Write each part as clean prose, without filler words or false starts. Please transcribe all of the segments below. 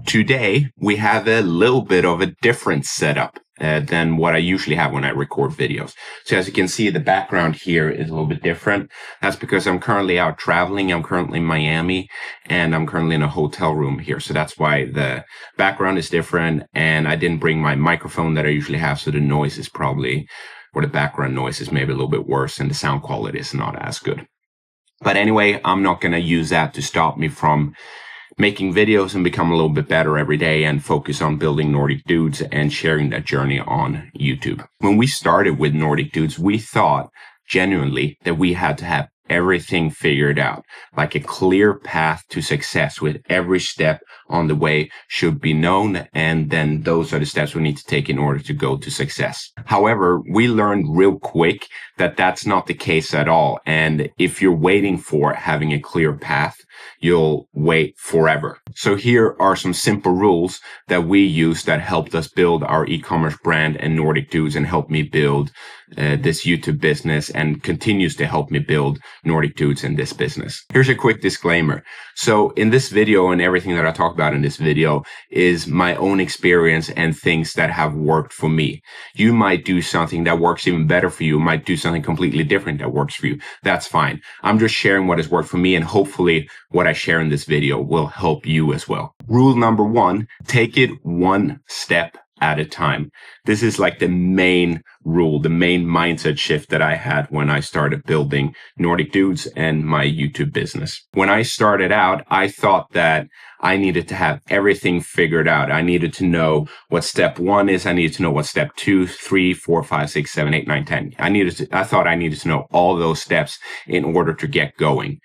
Today, we have a little bit of a different setup than what I usually have when I record videos. So as you can see, the background here is a little bit different. That's because I'm currently out traveling. I'm currently in Miami, and I'm currently in a hotel room here. So that's why the background is different, and I didn't bring my microphone that I usually have, so the noise is probably, or the background noise is maybe a little bit worse, and the sound quality is not as good. But anyway, I'm not going to use that to stop me from making videos and become a little bit better every day and focus on building Nordic Dudes and sharing that journey on YouTube. When we started with Nordic Dudes, we thought genuinely that we had to have everything figured out, like a clear path to success with every step on the way should be known, and then those are the steps we need to take in order to go to success. However, we learned real quick that that's not the case at all, and if you're waiting for having a clear path, you'll wait forever. So here are some simple rules that we use that helped us build our e-commerce brand and Nordic Dudes and helped me build this YouTube business and continues to help me build Nordic Dudes in this business. Here's a quick disclaimer. So in this video and everything that I talk about in this video is my own experience and things that have worked for me. You might do something that works even better for you. You might do something completely different that works for you. That's fine. I'm just sharing what has worked for me, and hopefully what I share in this video will help you as well. Rule number 1, take it one step at a time. This is like the main rule, the main mindset shift that I had when I started building Nordic Dudes and my YouTube business. When I started out, I thought that I needed to have everything figured out. I needed to know what step 1 is. I needed to know what step 2, 3, 4, 5, 6, 7, 8, 9, 10. I thought I needed to know all those steps in order to get going.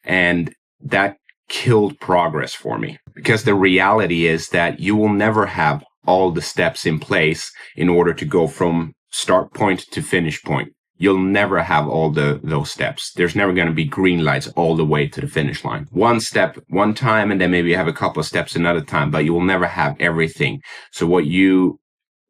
And that killed progress for me, because the reality is that you will never have all the steps in place in order to go from start point to finish point. You'll never have all those steps. There's never going to be green lights all the way to the finish line. One step, one time, and then maybe you have a couple of steps another time, but you will never have everything. So what you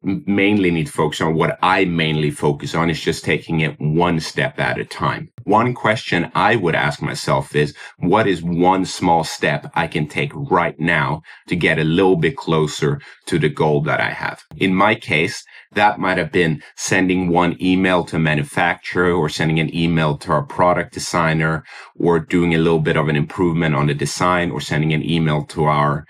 mainly need to focus on, what I mainly focus on, is just taking it one step at a time. One question I would ask myself is, what is one small step I can take right now to get a little bit closer to the goal that I have? In my case, that might have been sending one email to a manufacturer, or sending an email to our product designer, or doing a little bit of an improvement on the design, or sending an email to our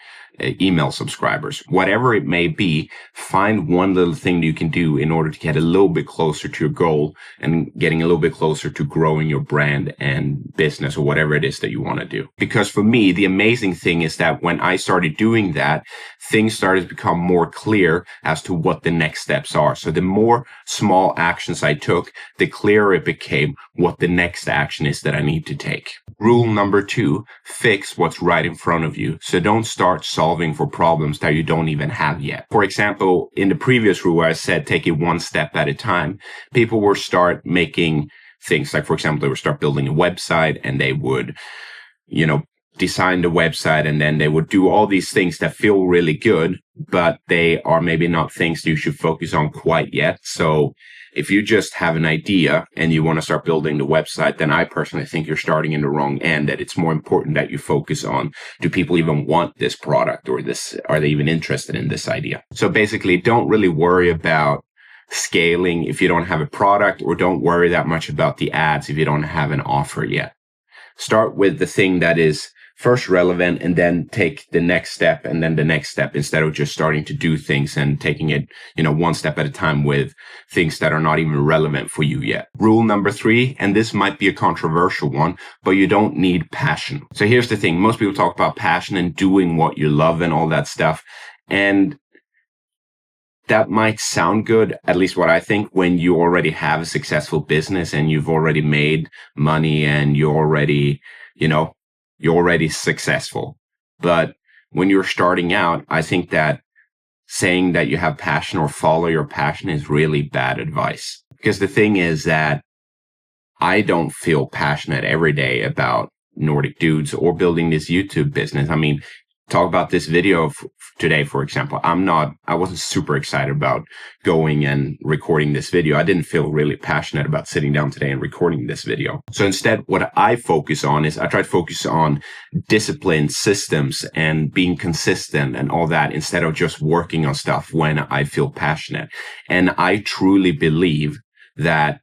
email subscribers. Whatever it may be, find one little thing that you can do in order to get a little bit closer to your goal and getting a little bit closer to growing your brand and business, or whatever it is that you want to do. Because for me, the amazing thing is that when I started doing that, things started to become more clear as to what the next steps are. So the more small actions I took, the clearer it became what the next action is that I need to take. Rule number 2, fix what's right in front of you. So don't start solving for problems that you don't even have yet. For example, in the previous rule where I said take it one step at a time, people will start making things like, for example, they would start building a website, and they would, design the website, and then they would do all these things that feel really good, but they are maybe not things you should focus on quite yet. So if you just have an idea and you want to start building the website, then I personally think you're starting in the wrong end, that it's more important that you focus on, do people even want this product, or are they even interested in this idea? So basically, don't really worry about scaling if you don't have a product, or don't worry that much about the ads if you don't have an offer yet. Start with the thing that is first relevant, and then take the next step and then the next step, instead of just starting to do things and taking it, one step at a time with things that are not even relevant for you yet. Rule number 3, and this might be a controversial one, but you don't need passion. So here's the thing. Most people talk about passion and doing what you love and all that stuff. And that might sound good, at least what I think, when you already have a successful business and you've already made money and you're already successful. But when you're starting out, I think that saying that you have passion or follow your passion is really bad advice. Because the thing is that I don't feel passionate every day about Nordic Dudes or building this YouTube business. I mean, talk about this video today, for example, I wasn't super excited about going and recording this video. I didn't feel really passionate about sitting down today and recording this video. So instead, what I focus on is I try to focus on discipline, systems, and being consistent and all that instead of just working on stuff when I feel passionate. And I truly believe that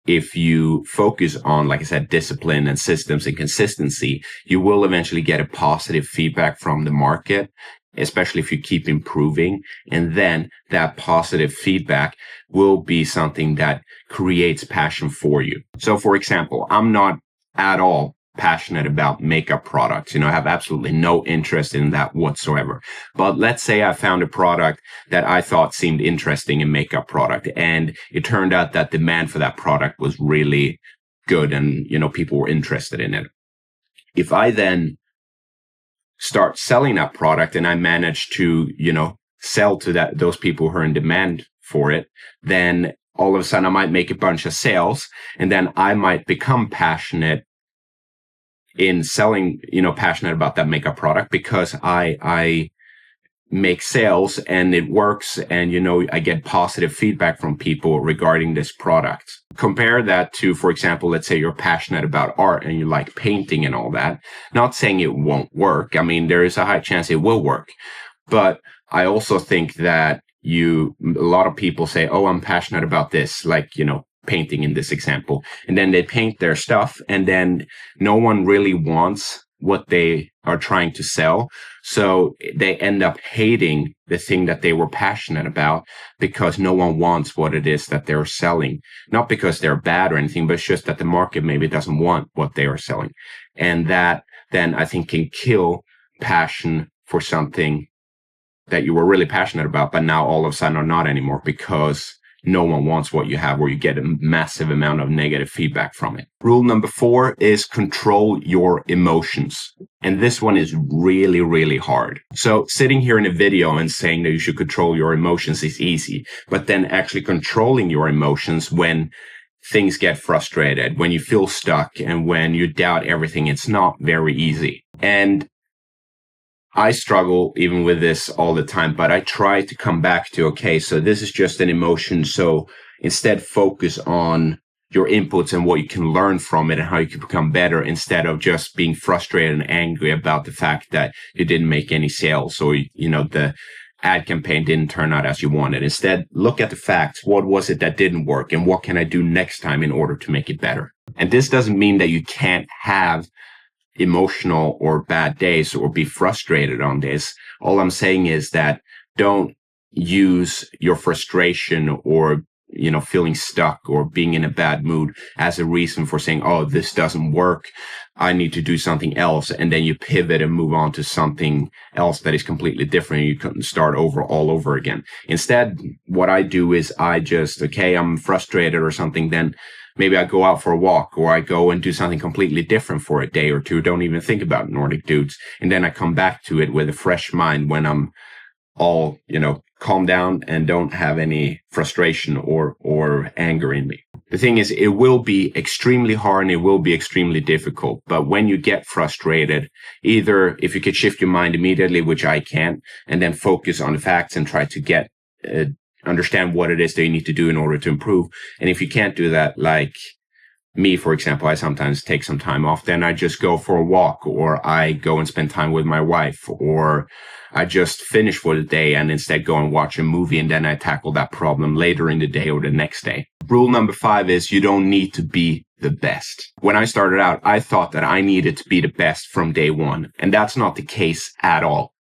if you focus on, like I said, discipline and systems and consistency, you will eventually get a positive feedback from the market, especially if you keep improving. And then that positive feedback will be something that creates passion for you. So for example, I'm not at all passionate about makeup products. I have absolutely no interest in that whatsoever. But let's say I found a product that I thought seemed interesting, a makeup product, and it turned out that demand for that product was really good and, people were interested in it. If I then start selling that product and I manage to, sell to those people who are in demand for it, then all of a sudden I might make a bunch of sales, and then I might become passionate in selling, passionate about that makeup product because I make sales and it works, and I get positive feedback from people regarding this product. Compare that to, for example, let's say you're passionate about art and you like painting and all that. Not saying it won't work. I mean, there is a high chance it will work, but I also think that a lot of people say, oh, I'm passionate about this, like, painting in this example, and then they paint their stuff, and then no one really wants what they are trying to sell. So they end up hating the thing that they were passionate about because no one wants what it is that they're selling. Not because they're bad or anything, but it's just that the market maybe doesn't want what they are selling. And that then I think can kill passion for something that you were really passionate about, but now all of a sudden are not anymore because no one wants what you have, or you get a massive amount of negative feedback from it. Rule number 4 is control your emotions. And this one is really, really hard. So sitting here in a video and saying that you should control your emotions is easy, but then actually controlling your emotions when things get frustrated, when you feel stuck, and when you doubt everything, it's not very easy. And I struggle even with this all the time, but I try to come back to, okay, so this is just an emotion. So instead focus on your inputs and what you can learn from it and how you can become better, instead of just being frustrated and angry about the fact that you didn't make any sales, or, the ad campaign didn't turn out as you wanted. Instead, look at the facts. What was it that didn't work, and what can I do next time in order to make it better? And this doesn't mean that you can't have emotional or bad days or be frustrated on this. All I'm saying is that don't use your frustration or, feeling stuck or being in a bad mood as a reason for saying, oh, this doesn't work, I need to do something else. And then you pivot and move on to something else that is completely different. You couldn't start over all over again. Instead, what I do is I just, okay, I'm frustrated or something, then maybe I go out for a walk, or I go and do something completely different for a day or two. Don't even think about Nordic Dudes. And then I come back to it with a fresh mind when I'm all, calm down and don't have any frustration or anger in me. The thing is, it will be extremely hard and it will be extremely difficult. But when you get frustrated, either if you could shift your mind immediately, which I can, and then focus on the facts and try to understand what it is that you need to do in order to improve. And if you can't do that, like me, for example, I sometimes take some time off. Then I just go for a walk, or I go and spend time with my wife, or I just finish for the day and instead go and watch a movie, and then I tackle that problem later in the day or the next day. Rule number 5 is you don't need to be the best. When I started out, I thought that I needed to be the best from day one, and that's not the case at all.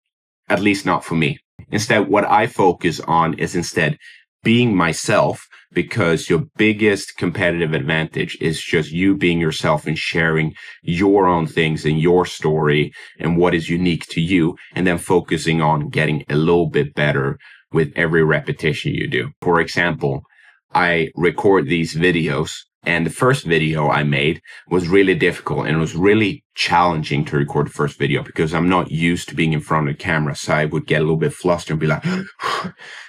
At least not for me. Instead, what I focus on is instead being myself, because your biggest competitive advantage is just you being yourself and sharing your own things and your story and what is unique to you, and then focusing on getting a little bit better with every repetition you do. For example, I record these videos, and the first video I made was really difficult, and it was really challenging to record the first video because I'm not used to being in front of the camera. So I would get a little bit flustered and be like,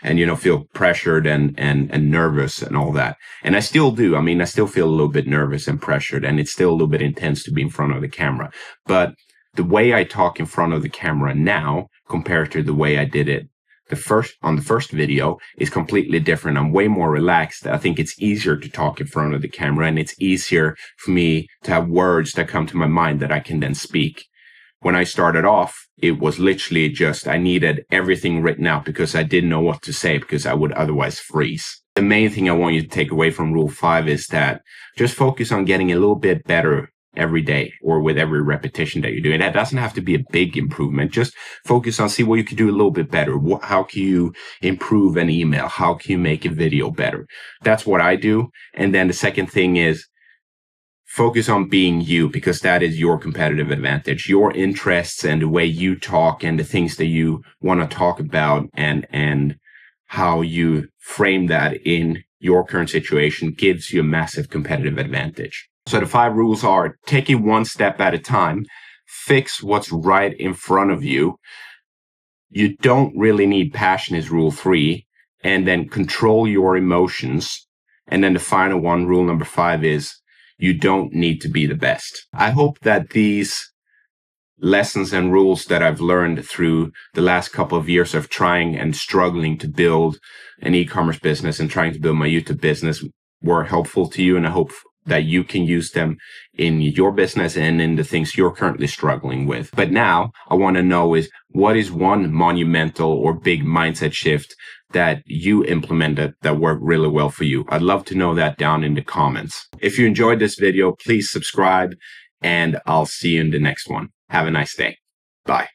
and, feel pressured and nervous and all that. And I still do. I still feel a little bit nervous and pressured, and it's still a little bit intense to be in front of the camera. But the way I talk in front of the camera now compared to the way I did it on the first video is completely different. I'm way more relaxed. I think it's easier to talk in front of the camera, and it's easier for me to have words that come to my mind that I can then speak. When I started off, it was literally just I needed everything written out because I didn't know what to say because I would otherwise freeze. The main thing I want you to take away from rule 5 is that just focus on getting a little bit better every day or with every repetition that you're doing. That doesn't have to be a big improvement. Just focus on see what you can do a little bit better. How can you improve an email? How can you make a video better? That's what I do. And then the second thing is focus on being you, because that is your competitive advantage. Your interests and the way you talk and the things that you want to talk about and how you frame that in your current situation gives you a massive competitive advantage. So the 5 rules are: take it one step at a time, fix what's right in front of you. You don't really need passion is rule 3, and then control your emotions. And then the final one, rule number 5, is you don't need to be the best. I hope that these lessons and rules that I've learned through the last couple of years of trying and struggling to build an e-commerce business and trying to build my YouTube business were helpful to you. And I hope that you can use them in your business and in the things you're currently struggling with. But now I want to know is what is one monumental or big mindset shift that you implemented that worked really well for you? I'd love to know that down in the comments. If you enjoyed this video, please subscribe, and I'll see you in the next one. Have a nice day. Bye.